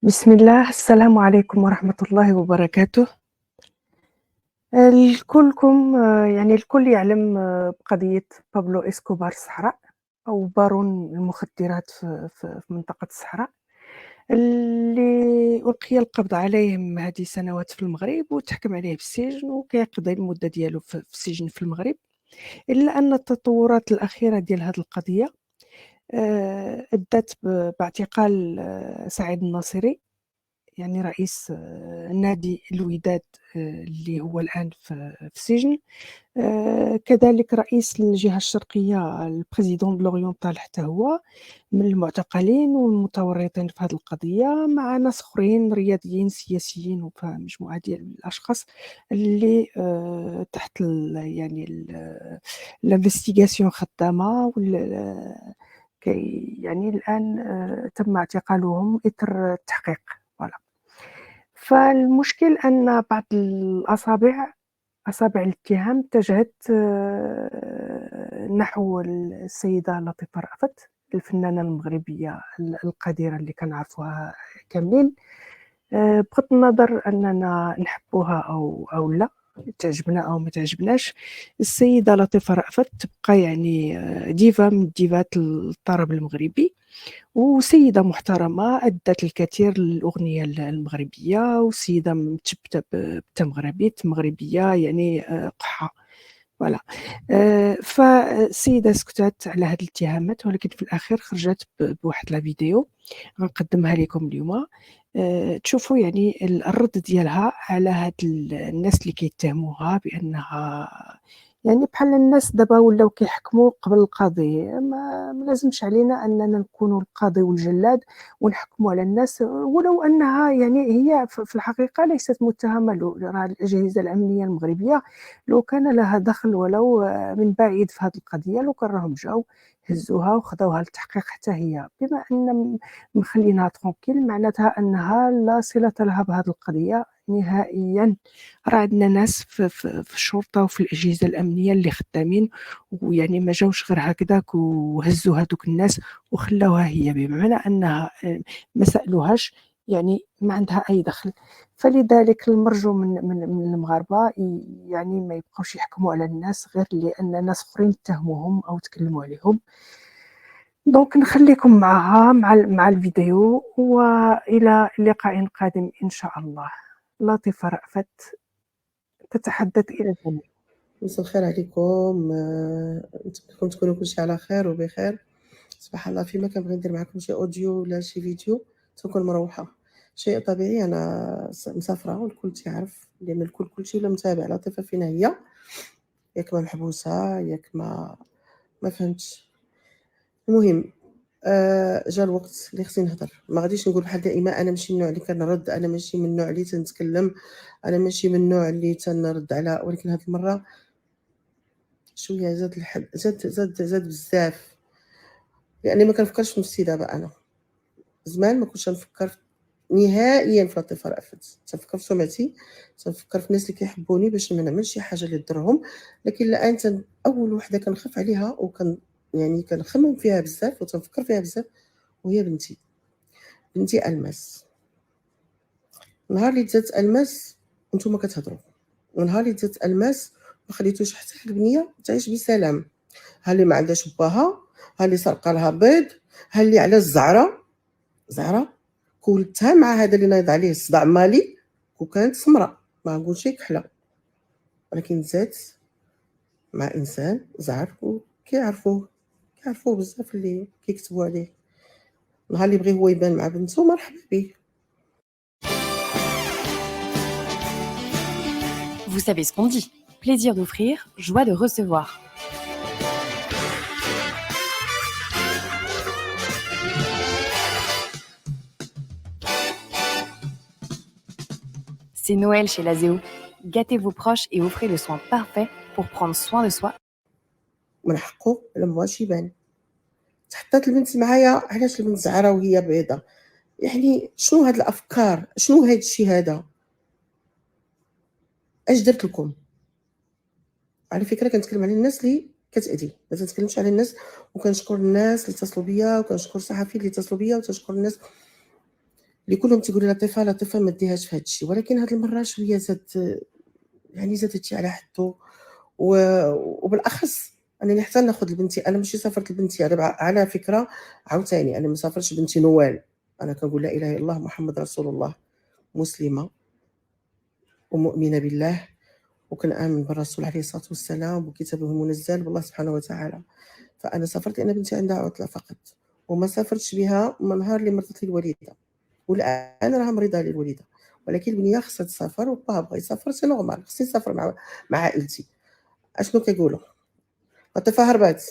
بسم الله، السلام عليكم ورحمة الله وبركاته. الكلكم يعني الكل يعلم بقضية بابلو إسكوبار الصحراء أو بارون المخدرات في منطقة الصحراء، اللي ألقي القبض عليه من هذه سنوات في المغرب وتحكم عليه بالسجن وكيقضي المدة ديالو في السجن في المغرب، إلا أن التطورات الأخيرة ديال هذه القضية أدت باعتقال سعيد الناصري، يعني رئيس نادي الوداد اللي هو الآن في السجن، كذلك رئيس الجهة الشرقية البريزيدون دو لوريونتال حتى هو من المعتقلين والمتورطين في هذه القضية، مع ناس آخرين رياضيين سياسيين ومجموعة ديال الأشخاص اللي تحت يعني الانفستيغاسيون خدامة يعني الآن تم اعتقالهم إثر التحقيق. فوالا. فالمشكل أن بعض أصابع الاتهام اتجهت نحو السيدة لطيفة رأفت، الفنانة المغربية القديرة اللي كنعرفوها كاملين، بغض النظر أننا نحبوها أو لا، تعجبنا أو ما تعجبناش. السيدة لطيفة رأفت تبقى يعني ديفا من ديفات الطرب المغربي، وسيدة محترمة أدت الكثير للأغنية المغربية، وسيدة متشبتة مغربية يعني قحة. فوالا. فالسيدة سكتت على هاد الاتهامات، ولكن في الأخير خرجت بواحد لا فيديو غنقدمها لكم اليوم، تشوفوا يعني الرد ديالها على هاد الناس اللي كيتهموها بأنها يعني بحال الناس دابا ولاو كيحكموا قبل القاضي، ما لازمش علينا أننا نكونوا القاضي والجلاد ونحكموا على الناس، ولو أنها يعني هي في الحقيقة ليست متهمة. راه الأجهزة الأمنية المغربية لو كان لها دخل ولو من بعيد في هذه القضية، لو كان راهم جاو هزوها وخداوها للتحقيق حتى هي، بما أن مخلينها ترونكيل معناتها أنها لا صلة لها بهذه القضية نهائيا. راه عندنا ناس في الشرطة وفي الأجهزة الأمنية اللي خدامين، ويعني ما جاوش غير هكذاك وهزوا هذوك الناس وخلاوها هي، بمعنى أنها ما سألوهاش، يعني ما عندها أي دخل. فلذلك المرجو من المغاربة يعني ما يبقاوش يحكموا على الناس غير لأن ناس آخرين اتهموهم أو تكلموا عليهم. دونك نخليكم معها مع الفيديو، وإلى لقاء قادم إن شاء الله. لطيفة رأفت تتحدث إلى الجميع. مساء الخير عليكم. نتمنىكم تكونوا كلشي على خير وبخير. سبحان الله، فيما كنبغي ندير معكم شي اوديو ولا شي فيديو تكون مروحه. شيء طبيعي، انا مسافره والكل تعرف، لان الكل كلشي ولا متابع لطيفه فينا هي، ياك ما محبوسه ياك ما فهمتش. المهم، جا الوقت اللي خصني نهضر. ما غاديش نقول بحال دائما انا ماشي من النوع اللي كنرد، انا ماشي من النوع اللي تنتكلم، انا ماشي من النوع اللي تنرد على، ولكن هذه المره شويه زاد الحد، زاد بزاف، لاني ما كنفكرش في نفسي دابا. انا زمان ما كنتش نفكر نهائيا في لطيفه رأفت، تنفكر في سمعتي، تنفكر في الناس اللي كيحبوني باش ما نعملش شي حاجه اللي تضرهم. لكن الان اول وحده كنخاف عليها يعني كنخمم فيها بزاف وتنفكر فيها بزاف، وهي بنتي الماس. نهار اللي دزات الماس نتوما كتهضروا، ونهار اللي دزات الماس ما خليتوش حتى حد بنيه تعيش بسلام. ها اللي ما عندهاش باها، ها اللي سرقه لها بيض، ها اللي على زعره كولتها مع هذا اللي نايض عليه الصداع مالي، وكانت سمراء ما نقولش كحله، ولكن زات مع انسان زعر وكيعرفوه بزاف اللي كيكتبوا عليه. نهار اللي بغي هو يبان مع بنته مرحبا به. Vous savez ce qu'on dit. Plaisir d'offrir, joie de recevoir. C'est Noël chez Lazéo. Gâtez vos proches et offrez le soin parfait pour prendre soin de soi. من حقه لما يبان. تحطات البنت معايا، علاش البنت زعره وهي بيضه؟ يعني شنو هاد الافكار؟ شنو هاد الشيء هذا؟ اش درت لكم؟ على فكره كنتكلم على الناس اللي كتأذي، ما تنتكلمش على الناس. وكنشكر الناس اللي اتصلوا بيا، وكنشكر الصحفيين اللي اتصلوا بيا، وتنشكر الناس اللي كلهم تيقولوا لطيفه لطيفه ما ديهاش في هذا الشيء، ولكن هذه المره شويه زاد هادشي على حدو. وبالاخص انني حتى ناخذ لبنتي، انا ماشي سافرت لبنتي على فكره. عاوتاني انا ما سافرتش بنتي نوال، انا كنقول لا اله الا الله محمد رسول الله، مسلمه ومؤمنه بالله، وكنآمن بالرسول عليه الصلاه والسلام وكتابه المنزل بالله سبحانه وتعالى. فانا سافرت لان بنتي عندها عطله فقط، وما سافرتش بها من نهار اللي مرضت لي الوالده، والان راها مريضه لي الوالده. ولكن البنيه خصها تسافر، وباها بغا يسافر سي نورمال، خصني نسافر مع عائلتي. اشنو كيقولوا؟ لطيفه هربات.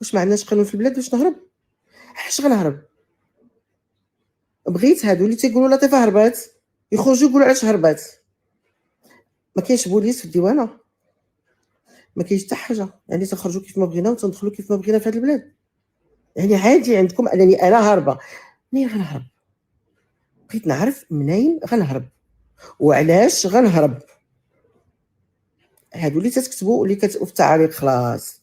واش ما عندناش قانون في البلاد باش نهرب؟ علاش غنهرب؟ بغيت هادو اللي تيقولوا لطيفه هربات يخرجوا يقولوا علاش هربات. ما كاينش بوليس في الديوانه، ما كاينش حتى حاجه، يعني تنخرجوا كيف ما بغينا وتندخلوا كيف ما بغينا في هاد البلاد. يعني عادي عندكم انني انا هاربه. منين غنهرب؟ بغيت نعرف منين غنهرب وعلاش غنهرب. هادو اللي تتكتبوا واللي كتبوا في التعاليق خلاص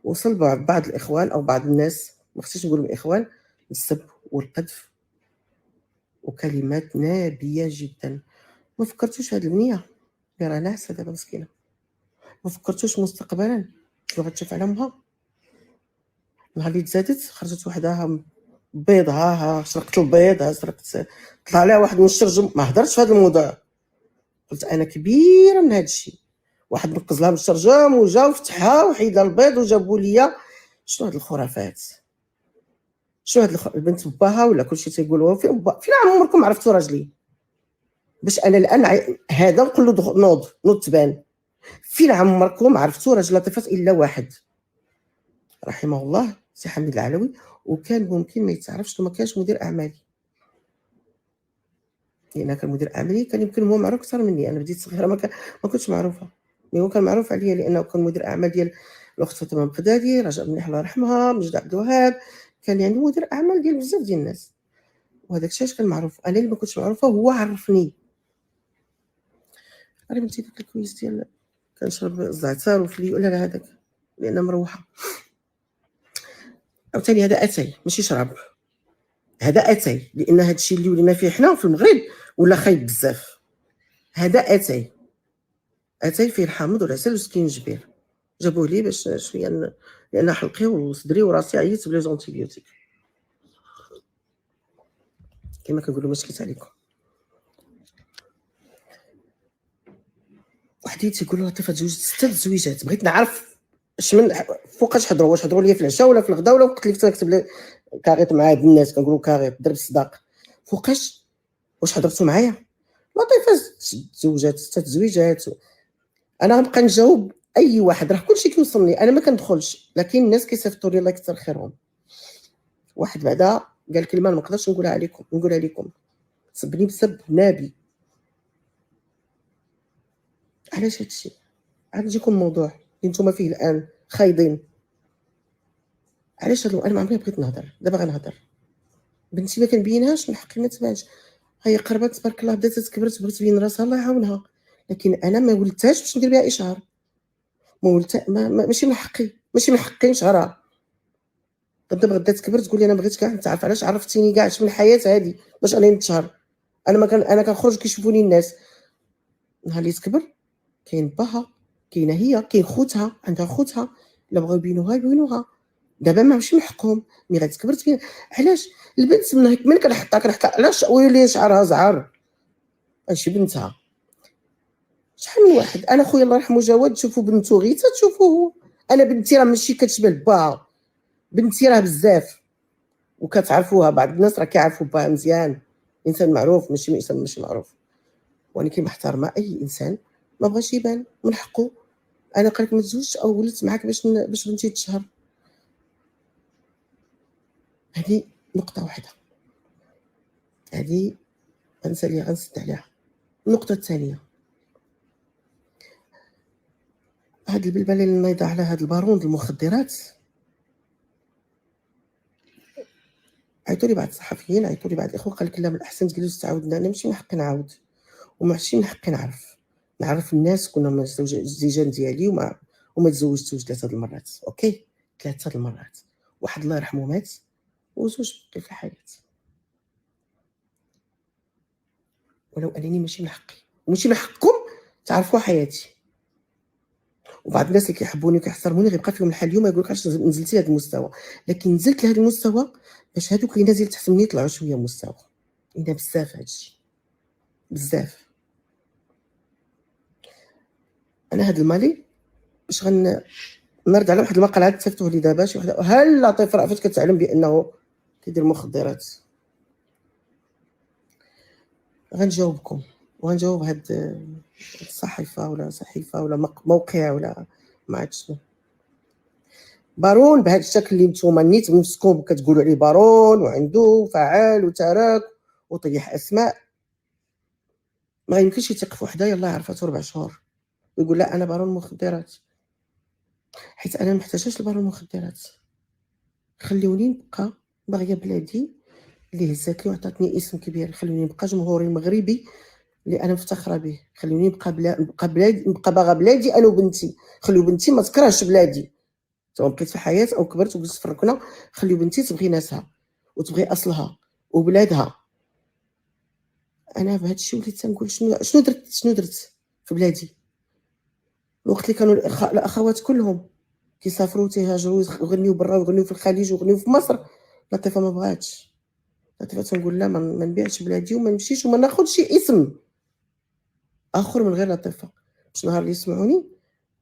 وصل بعض الاخوان او بعض الناس، ما خصنيش نقول الاخوان، السب والقذف وكلمات نابيه جدا. ما فكرتوش في هاد البنيه اللي راه ناعسه دابا مسكينه؟ ما فكرتوش مستقبلا شنو غتشوف على امها؟ نهار اللي تزادت خرجت وحدها بيض، ها شرقت البيض، ها شرقت، طلع لها واحد من الشرجم. ما هضرتش في هذا الموضوع، قلت انا كبيره من هذا الشيء. واحد نقز لها من الشرجم وجا وفتحها وحيد لها البيض وجابوا ليا. شنو هاد الخرافات؟ شنو هاد البنت باها ولا كلشي تيقولوا فين عمركم عرفتوا راجلي؟ باش انا الان هذا نقول له نوض تبان. فين عمركم عرفتوا راجل لطيفات الا واحد رحمه الله سي حميد العلوي، وكان ممكن ما يتعرفش لو ما كانش مدير اعمالي، لان كان مدير اعمالي كان يمكن هو معروف اكثر مني. انا بديت صغيره ما كنتش معروفه، مي هو كان معروف عليا لانه كان مدير اعمال ديال الاخت فاطمه بغدادي، رجاء مليح الله يرحمها، مجد عبد الوهاب، كان يعني مدير اعمال ديال بزاف ديال الناس. وهذاك الشيء علاش كان معروف، انا اللي ما كنتش معروفه هو عرفني. انا بنتي داك الكويس ديال كنشرب الزعتر وفلي ولا لا هذاك لان مروحه. عاوتاني هذا اتاي ماشي شراب، هذا اتاي لان هذا الشيء اللي ولينا فيه حنا في المغرب ولا خايب بزاف. هذا اتاي فيه الحامض والعسل والسكينجبير، جابوه لي باش شويه لان حلقي وصدري وراسي عييت بلي زونتيبيوتيك كما كنقولوا ما شكيت عليكم. وحدين تيقولوا لطيفه تزوجت 6 تزويجات. بغيت نعرف اش من فوقاش حضروا، واش حضروا لي في العشاء ولا في الغدا ولا وقت اللي كنت نكتب لي كاريط مع هاد الناس كنقولوا كاريط درب الصداق. فوقاش واش حضرتوا معايا؟ لطيفه تزوجات 6 تزويجات. انا غنبقى نجاوب اي واحد، راه كلشي كيوصلني، انا ما كندخلش، لكن الناس كيصيفطوا لي الله يكثر خيرهم. واحد بعدا قال كلمه ما نقدرش نقولها لكم، سبني بسب نابي. علاش هادشي؟ عاد نجيكم موضوع اللي نتوما فيه الان خايضين. علاش انا ما عمري بغيت نهضر، دابا غنهضر. بنتي ما كنبينهاش من حقي ما تبانش، هي قربت تبارك الله بدات تكبر تبغي تبين راسها الله يعاونها، لكن انا ما ولدتهاش باش ندير بها اشهار. ما ولدت ماشي من حقي نشهرها. غدا تكبر تقول لي انا بغيت كاع نتعرف علاش عرفتيني كاع من الحياه هذه باش انا نتشهر. انا كنخرج كيشوفوني الناس. نهار اللي تكبر كاين باها، كاينه هي، كاين خوتها، عندها خوتها، الا بغاو يبينوها. دابا ماشي من حقهم، ملي غتكبر تبين. علاش البنت من كنحطها علاش ويلي شعرها زعر ماشي بنتها؟ شحال من واحد، انا خويا الله يرحمه جواد تشوفوا بنته غير تشوفوه هو. انا بنتي راه ماشي كتشبه باها، بنتي راه بزاف وكتعرفوها، بعض الناس راه كيعرفوا باها مزيان، انسان معروف ماشي انسان ماشي معروف، ولكن محترمه اي انسان ما بغاش يبان من حقه. انا قالك ما تزوجش او ولدت معاك باش بنتي تشهر. هذه نقطه واحده، هذه غنسد عليها. النقطه الثانيه، هاد البلبله اللي نايضه على هاد البارون د المخدرات، عيطوا لي بعض الصحفيين، عيطوا لي بعض الاخوه، قال لك لا من الاحسن تجلس تعاودنا. انا ماشي من حقي نعاود وماشي من حقي نعرف الناس. كنا من الزيجان ديالي وما تزوجتوش 3 المرات، اوكي 3 المرات. واحد الله يرحمه مات وزوج بقي في الحياه. ولو أنني ماشي من حقي وماشي من حقكم تعرفوا حياتي. وبعض الناس اللي كيحبوني وكيحترموني غيبقى فيهم الحال اليوم يقول لك علاش نزلتي لهذا المستوى، لكن نزلت لهذا المستوى باش هادوك اللي نازلين تحت مني يطلعوا شويه مستوى. إنا بزاف هادشي بزاف. أنا هاد المالي باش نرد على واحد المقال عاد تصيفطوه لي دابا شي وحده، هل لطيف رأفت كتعلم بأنه كيدير مخدرات؟ غنجاوبكم وغنجاوب هاد الصحيفة ولا صحيفة ولا موقع ولا ما عرفت شنو. بارون بهذا الشكل اللي نتوما نيت بنفسكم كتقولوا عليه بارون وعنده فعال وترك وطيح اسماء، ما يمكنش يثق في وحده يلاه عرفته 4 شهور ويقول لا انا بارون مخدرات، حيت انا ما محتاجاش لبارون مخدرات. خليوني نبقى باغيه بلادي اللي هزات لي وعطاتني اسم كبير، خليوني نبقى جمهوري المغربي اللي انا مفتخره به، خليوني نبقى بلادي، نبقى باغا بلادي انا وبنتي. خليو بنتي ما تكرهش بلادي، سواء بقيت في الحياه او كبرت وجلست في الركنه، خليو بنتي تبغي ناسها وتبغي اصلها وبلادها. انا بهذا الشيء وليت تنقول شنو درت في بلادي. الوقت اللي كانوا الاخوات كلهم كيسافروا تيهاجروا ويغنيو برا ويغنيو في الخليج ويغنيو في مصر، لطيفه ما بغاتش. لطيفه تنقول لا، ما نبيعش بلادي وما نمشيش وما ناخذش اسم اخر من غير لطيفه، باش نهار اللي يسمعوني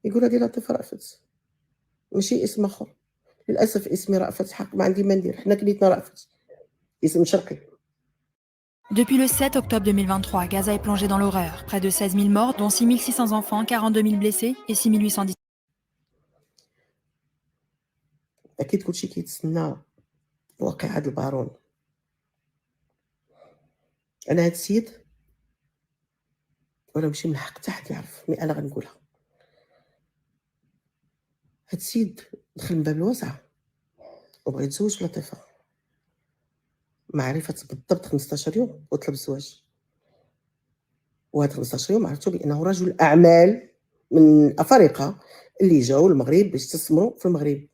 يقول هذه لطيفه رأفت ماشي اسم اخر. للاسف اسمي رأفت حق، ما عندي ما ندير، حنا كليتنا رأفت اسم شرقي. Depuis le 7 octobre 2023, Gaza est plongée dans l'horreur. Près de 16 000 morts, dont 6 600 enfants, 42 000 blessés et 6 810. اكيد كلشي كيتسنى واقعة البارون. انا هاد السيد ولا ماشي من حق حتى حد يعرف، مي انا غنقولها. هاد السيد دخل من باب الواسعة وبغى يتزوج بلطيفة، معرفة بالضبط 15 يوم وطلب الزواج. وهاد 15 يوم عرفتو بأنه رجل أعمال من أفارقة اللي جاو المغرب باش يستثمروا في المغرب،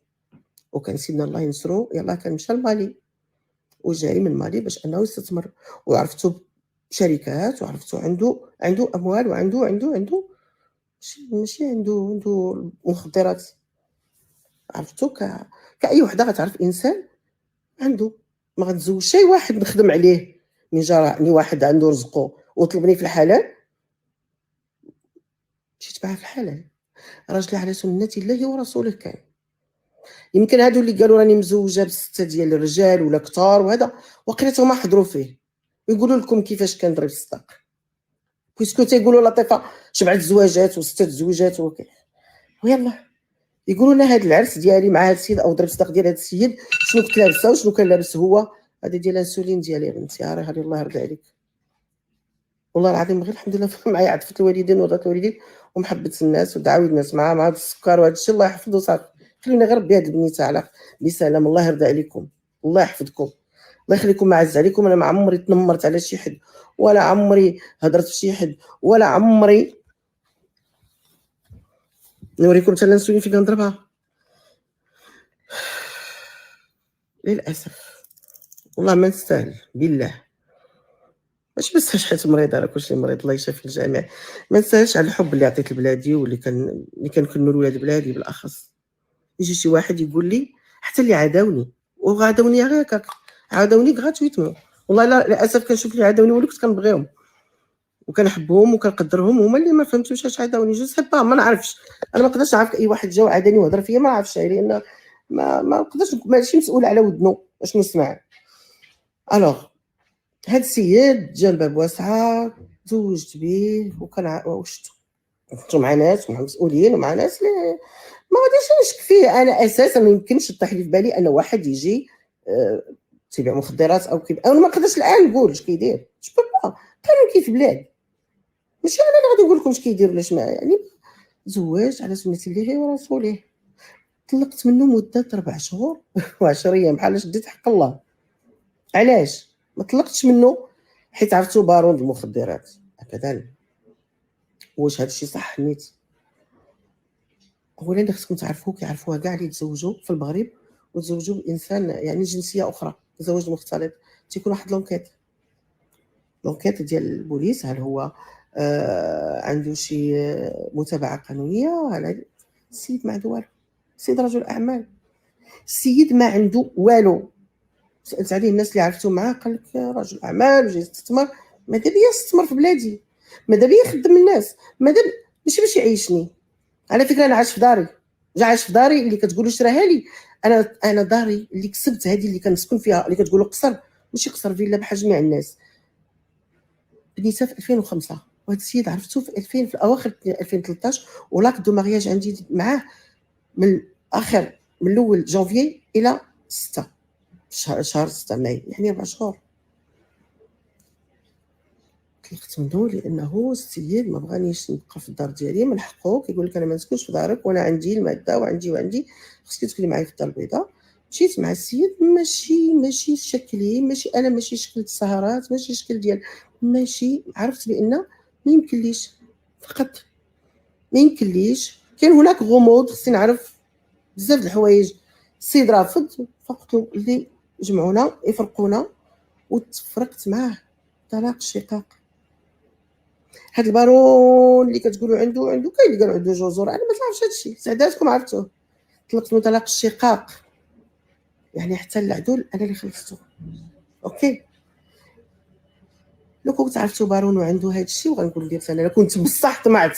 وكان سيدنا الله ينصرو يلاه كان مشى لمالي وجاي من مالي باش أنه يستثمر، وعرفتو شركات وعرفتو عنده أموال وعنده ماشي عنده مخدرات. عرفتو كأي وحدة غتعرف إنسان عنده. ما غنتزوج شي واحد نخدم عليه من جراني واحد عنده رزقو وطلبني في الحلال مشيت معاه في الحلال. راجلي على سنة الله ورسوله كان. يمكن هادو اللي قالوا راني مزوجه بستة ديال الرجال ولا كتار وهذا وقيلتهم ما حضروا فيه ويقولوا لكم كيفاش كنضرب الصداق، بويسكو تيقولوا لطيفه شبعت زواجات وستة زوجات ويلا يقولوا لنا هاد العرس ديالي مع هاد السيد او ضرب الصداق ديال هاد السيد شنو كنت لابسه وشنو كان لابس هو. هذا ديال الانسولين ديالي بنتي هذه الله يرضي عليك والله العظيم، غير الحمد لله معايا عطفة الوالدين ورضا الوالدين ومحبة الناس ودعاوي الناس مع هاد السكر وهاد الشيء الله يحفظه صافي. خلينا غير بهاد البنيته على بسلام، الله يرضى عليكم الله يحفظكم الله يخليكم معز عليكم. انا ما عمري تنمرت على شي حد ولا عمري هضرت في شي حد ولا عمري نوريكم حتى الانسولين فين كنضربها للاسف والله ما نستاهل بالله. ماشي بس حيت مريضه راه كلشي مريض الله يشافي الجميع. ما نساهلش على الحب اللي عطيت لبلادي واللي كنكنو لولاد بلادي بالاخص. يجي شي واحد يقول لي حتى اللي عداوني وغاداوني غير هكاك عداوني غراتويتمون والله للاسف كنشوف اللي عداوني ولي كنت كنبغيهم وكنحبهم وكنقدرهم، هما اللي ما فهمتوش اش عداوني. جو سي با ما نعرفش، انا ما نقدرش نعرف اي واحد جا وعداني وهضر فيا ما نعرفش لان ما نقدرش ماشي مسؤول على ودنو باش نسمع. الوغ هاد السيد جا الباب واسعه تزوجت به وكان وشتو كنتو مع ناس ومع مسؤولين ومع ناس اللي ما غاديش نشك فيه. انا اساسا ما يمكنش يطيح لي في بالي ان واحد يجي تيبيع مخدرات او كيف. انا ما نقدرش الان نقول اش كيدير جو با كانوا كيف بلاد، ماشي انا اللي غادي نقول لكم اش كيدير ولا شنو. يعني زواج على سنه الله ورسوله. طلقت منه مده 4 شهور و10 ايام بحال شديت حق الله. علاش ما طلقتش منه؟ حيت عرفتو بارون المخدرات ابدا. واش هادشي صح نيت؟ اولا خصكم تعرفوا كيعرفوها كاع اللي يتزوجوا في المغرب وتزوجوا بانسان يعني جنسيه اخرى، زواج مختلط تيكون واحد لونكيت لونكيت ديال البوليس، هل هو عنده شي متابعة قانونية؟ هل السيد ما عنده والو، السيد رجل أعمال، السيد ما عنده والو. سألت عليه الناس اللي عرفتو معاه قال لك رجل أعمال وجاي يستثمر. ماذا بيا نستثمر في بلادي، ماذا بيا نخدم الناس، ماذا ماشي باش يعيشني. على فكرة أنا عايش في داري، عايش في داري اللي كتقولوا شراها لي. أنا داري اللي كسبت، هذه اللي كنسكن فيها، اللي كتقولوا قصر، ماشي قصر فيلا بحال جميع الناس. بنيتها في 2005 وهذا السيد عرفتو في 2000 في اواخر 2013، ولاك دو مارياج عندي معاه من الاول جانفي الى 6 شهر 6 ماي، يعني 4 شهور. طلقت منه لانه السيد ما بغانيش نبقى في الدار ديالي من حقه. كيقول لك انا ما نسكنش في دارك وانا عندي الماده وعندي خصك تسكني معايا في الدار البيضاء. مشيت مع السيد، ماشي شكلي، ماشي انا، ماشي شكل السهرات، ماشي شكل ديال، ماشي. عرفت بان ما يمكنليش، فقط ما يمكنليش. كاين هناك غموض، خصني نعرف بزاف د الحوايج. السيد رافض، فقلت له اللي جمعونا يفرقونا، وتفرقت معاه طلاق الشقاق. هاد البارون اللي كتقولوا عنده كاين اللي قالوا عنده جزر، انا ما تعرفش هادشي، سعداتكم عرفتوه. طلقت له طلاق الشقاق، يعني حتى العدول انا اللي خلصته. اوكي، لو كنت عرفتو بارون وعنده هادشي وغنقول لك انا كنت بصح طمعت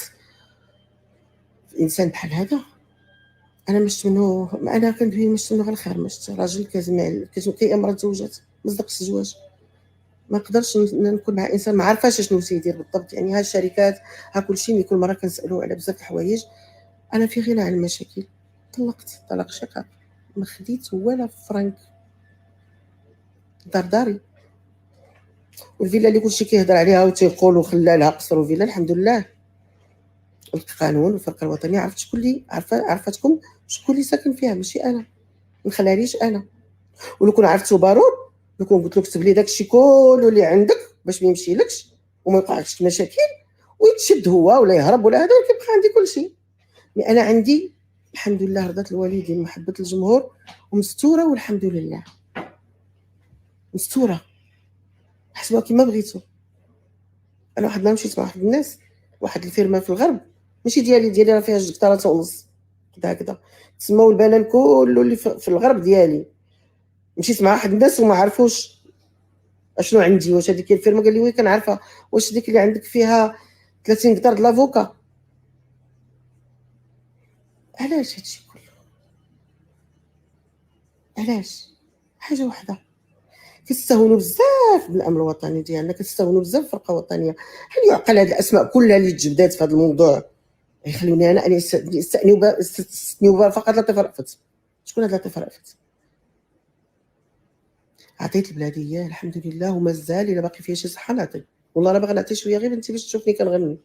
في انسان بحال هذا. انا مشت منه، انا كندوي مشت منه غير الخير. مشت راجل كيأمر تزوجات، ما صدقش الزواج. ما نقدرش نكون مع انسان ما عارفاش شنو سيدير بالضبط. يعني ها الشركات ها كلشي، ملي كل مره كنسالوه على بزاف د الحوايج. انا في غنى عن المشاكل. طلقت طلاق شقاق، ما خديت ولا فرانك. داري والفيلا اللي كلشي كيهضر عليها وتيقولوا خلالها قصر وفيلا، الحمد لله القانون والفرقه الوطنيه عرفت شكون اللي عرفتكم شكون اللي ساكن فيها، ماشي انا. ما نخليهاليش انا. ولو كون عرفتو بارون، لو كون قلت له كتب لي داكشي كله اللي عندك باش ما يمشيلكش وما يوقعلكش مشاكل ويتشد هو ولا يهرب ولا هذا، كيبقى عندي كلشي. مي انا عندي الحمد لله رضا الوالدين، محبه الجمهور، ومستوره والحمد لله مستوره. حسبوها كما بغيتو. انا واحد النهار مشيت مع واحد الناس، واحد الفيرما في الغرب، ماشي ديالي راه فيها 2 هكتار ونص هكذا، تسموا البنان كله اللي في الغرب ديالي. مشيت مع واحد الناس وما عرفوش اشنو عندي، واش هذيك الفيرما؟ قال لي وي كنعرفها. واش ديك اللي عندك فيها 30 هكتار د لافوكا؟ علاش هادشي كله؟ علاش؟ حاجه واحده، كتستهونوا بزاف بالامن الوطني ديالنا، كتستهونوا بزاف بالفرقه الوطنيه. هل يعقل هاد الاسماء كلها اللي تجبدات في هذا الموضوع يخلوني انا استثنيوا فقط لطيف رأفت؟ شكون هاد لطيف رأفت؟ عطيت البلاديه الحمد لله، ومازال الا باقي فيها شي صحه نعطي. والله راه باغي نعطي شويه غير انت باش تشوفني كنغني.